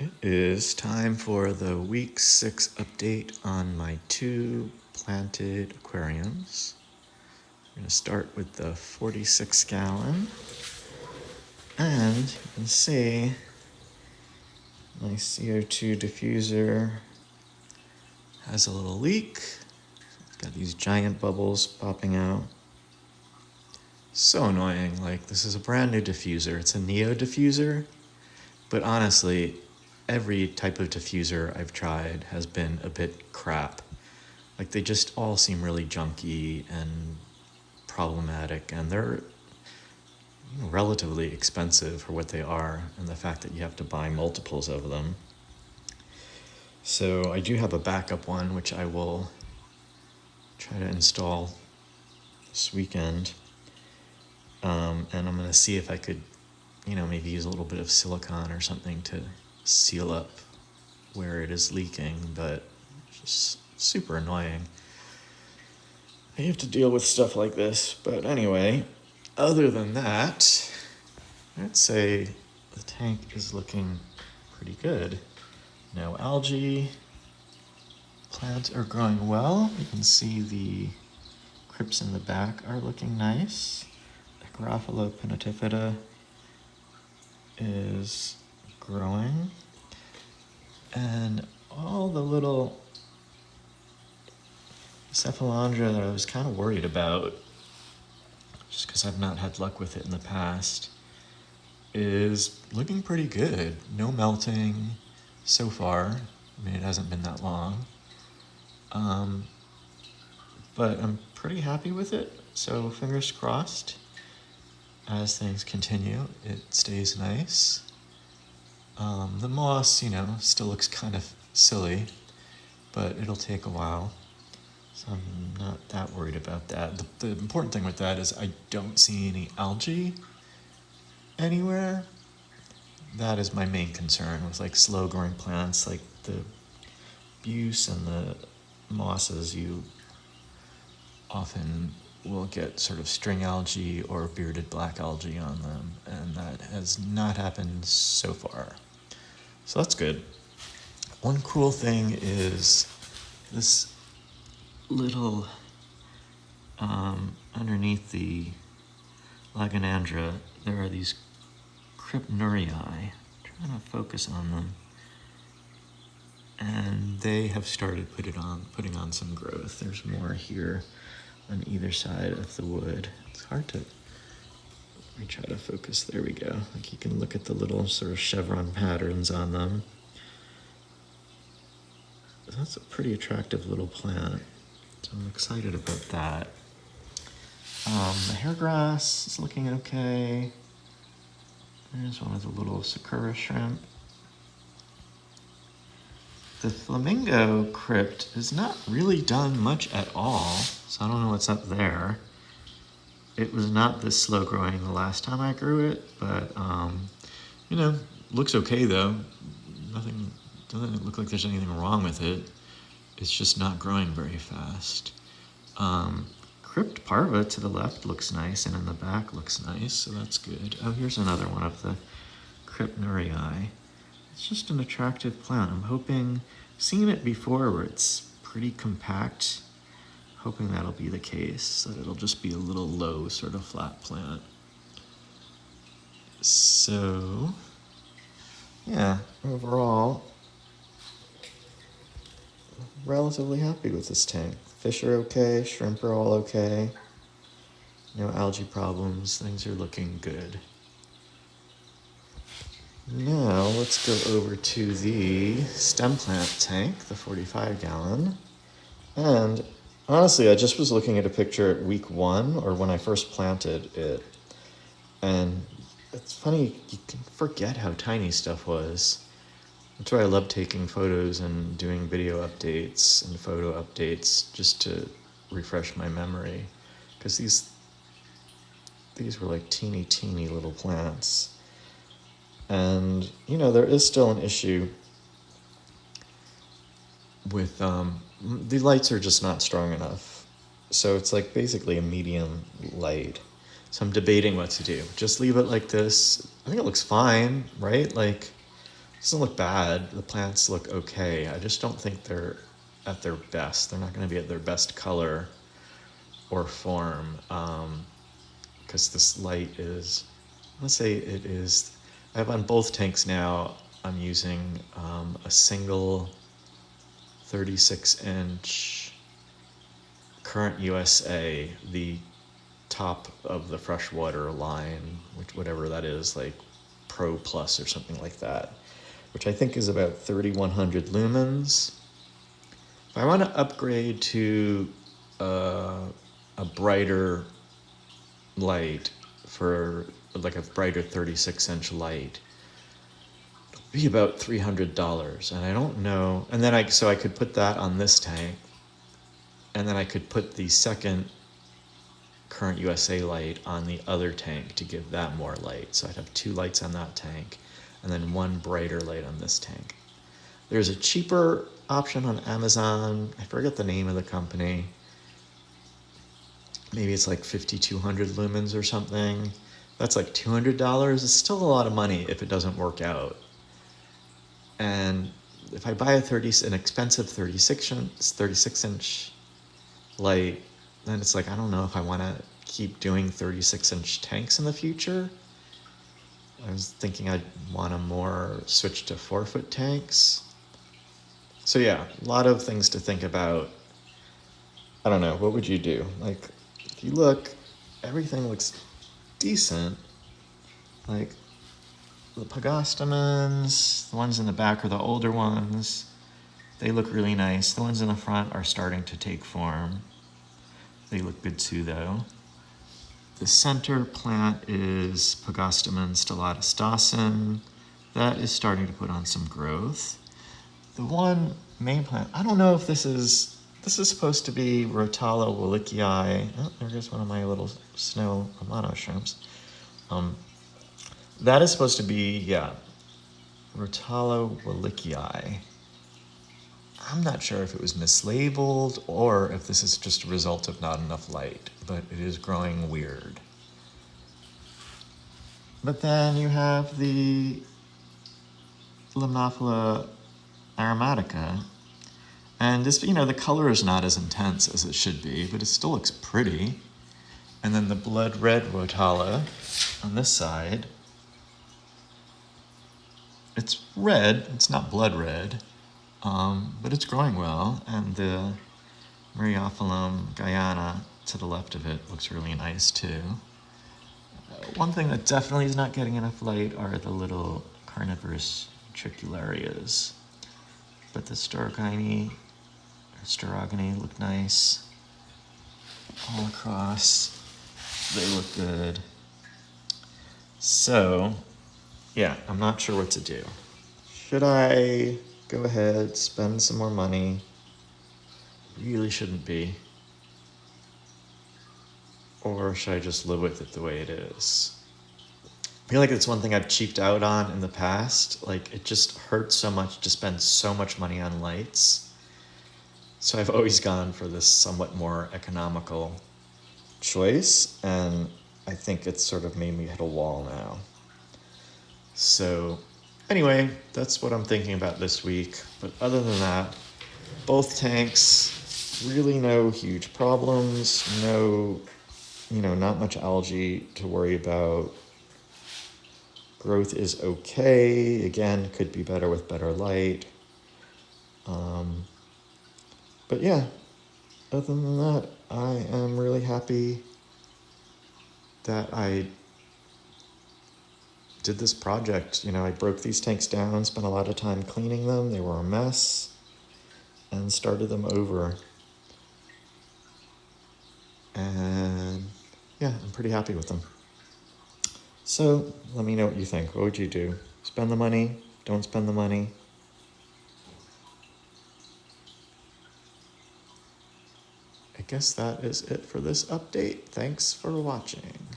It is time for the week 6 update on my 2 planted aquariums. We're going to start with the 46 gallon. And you can see my CO2 diffuser has a little leak. It's got these giant bubbles popping out. So annoying. Like, this is a brand new diffuser. It's a Neo diffuser. But honestly, every type of diffuser I've tried has been a bit crap. Like, they just all seem really junky and problematic, and they're relatively expensive for what they are, and the fact that you have to buy multiples of them. So I do have a backup one, which I will try to install this weekend. And I'm going to see if I could, maybe use a little bit of silicone or something to seal up where it is leaking, but it's just super annoying. I have to deal with stuff like this, but anyway, other than that, I'd say the tank is looking pretty good. No algae, plants are growing well. You can see the crypts in the back are looking nice. The Garofalo pinnatifida is growing, and all the little Cephalandra that I was kind of worried about, just because I've not had luck with it in the past, is looking pretty good. No melting so far. I mean, it hasn't been that long. But I'm pretty happy with it, so fingers crossed. As things continue, it stays nice. The moss, still looks kind of silly, but it'll take a while. So I'm not that worried about that. The important thing with that is I don't see any algae anywhere. That is my main concern with like slow growing plants, like the buse and the mosses. You often will get sort of string algae or bearded black algae on them, and that has not happened so far. So that's good. One cool thing is this little underneath the Lagonandra, there are these crypnurii. Trying to focus on them, and they have started putting on some growth. There's more here on either side of the wood. It's hard to, let me try to focus, there we go. Like, you can look at the little sort of chevron patterns on them. That's a pretty attractive little plant, so I'm excited about that. The hairgrass is looking okay. There's one of the little sakura shrimp. The flamingo crypt has not really done much at all, so I don't know what's up there. It was not this slow growing the last time I grew it, but looks okay though. Doesn't look like there's anything wrong with it. It's just not growing very fast. Crypt parva to the left looks nice, and in the back looks nice, so that's good. Oh, here's another one of the crypnurii. It's just an attractive plant. I'm hoping, seen it before where it's pretty compact, hoping that'll be the case, that it'll just be a little low sort of flat plant. So, yeah, overall, relatively happy with this tank. Fish are okay, shrimp are all okay. No algae problems, things are looking good. Now let's go over to the stem plant tank, the 45 gallon. And honestly, I just was looking at a picture at week 1, or when I first planted it. And it's funny, you can forget how tiny stuff was. That's why I love taking photos and doing video updates and photo updates, just to refresh my memory. Because these were like teeny little plants. And, there is still an issue with, the lights are just not strong enough. So it's like basically a medium light. So I'm debating what to do. Just leave it like this. I think it looks fine, right? Like, doesn't look bad. The plants look okay. I just don't think they're at their best. They're not going to be at their best color or form, because this light is, let's say it is, I have on both tanks now, I'm using a single 36-inch Current USA, the top of the freshwater line, which whatever that is, like Pro Plus or something like that, which I think is about 3100 lumens. If I want to upgrade to a brighter light, for like a brighter 36-inch light, it'll be about $300, and I don't know. And then I could put that on this tank, and then I could put the second Current USA light on the other tank to give that more light. So I'd have 2 lights on that tank, and then 1 brighter light on this tank. There's a cheaper option on Amazon. I forget the name of the company. Maybe it's like 5200 lumens or something. That's like $200. It's still a lot of money if it doesn't work out. And if I buy an expensive 36-inch light, then it's like, I don't know if I want to keep doing 36-inch tanks in the future. I was thinking I'd want to more switch to 4-foot tanks. So yeah, a lot of things to think about. I don't know, what would you do? Like, if you look, everything looks decent. Like, the pagostemons, the ones in the back are the older ones. They look really nice. The ones in the front are starting to take form. They look good too, though. The center plant is Pagostemon stellatus dawson. That is starting to put on some growth. The one main plant, I don't know if this is supposed to be Rotala willickii. Oh, there goes one of my little snow amano shrimps. That is supposed to be, yeah, Rotala willickii. I'm not sure if it was mislabeled or if this is just a result of not enough light, but it is growing weird. But then you have the Limnophila aromatica, and this, the color is not as intense as it should be, but it still looks pretty. And then the blood red Rotala on this side, it's red, it's not blood red, but it's growing well. And the Myriophyllum Guyana to the left of it looks really nice too. One thing that definitely is not getting enough light are the little carnivorous tricularias. But the Storogony look nice. All across, they look good. So, yeah, I'm not sure what to do. Should I go ahead, spend some more money? Really shouldn't be. Or should I just live with it the way it is? I feel like it's one thing I've cheaped out on in the past. Like, it just hurts so much to spend so much money on lights. So I've always gone for this somewhat more economical choice, and I think it's sort of made me hit a wall now. So anyway, that's what I'm thinking about this week. But other than that, both tanks, really no huge problems, not much algae to worry about. Growth is okay. Again, could be better with better light. But yeah, other than that, I am really happy that I did this project. I broke these tanks down, spent a lot of time cleaning them. They were a mess, and started them over. And yeah, I'm pretty happy with them. So let me know what you think. What would you do? Spend the money? Don't spend the money? I guess that is it for this update. Thanks for watching.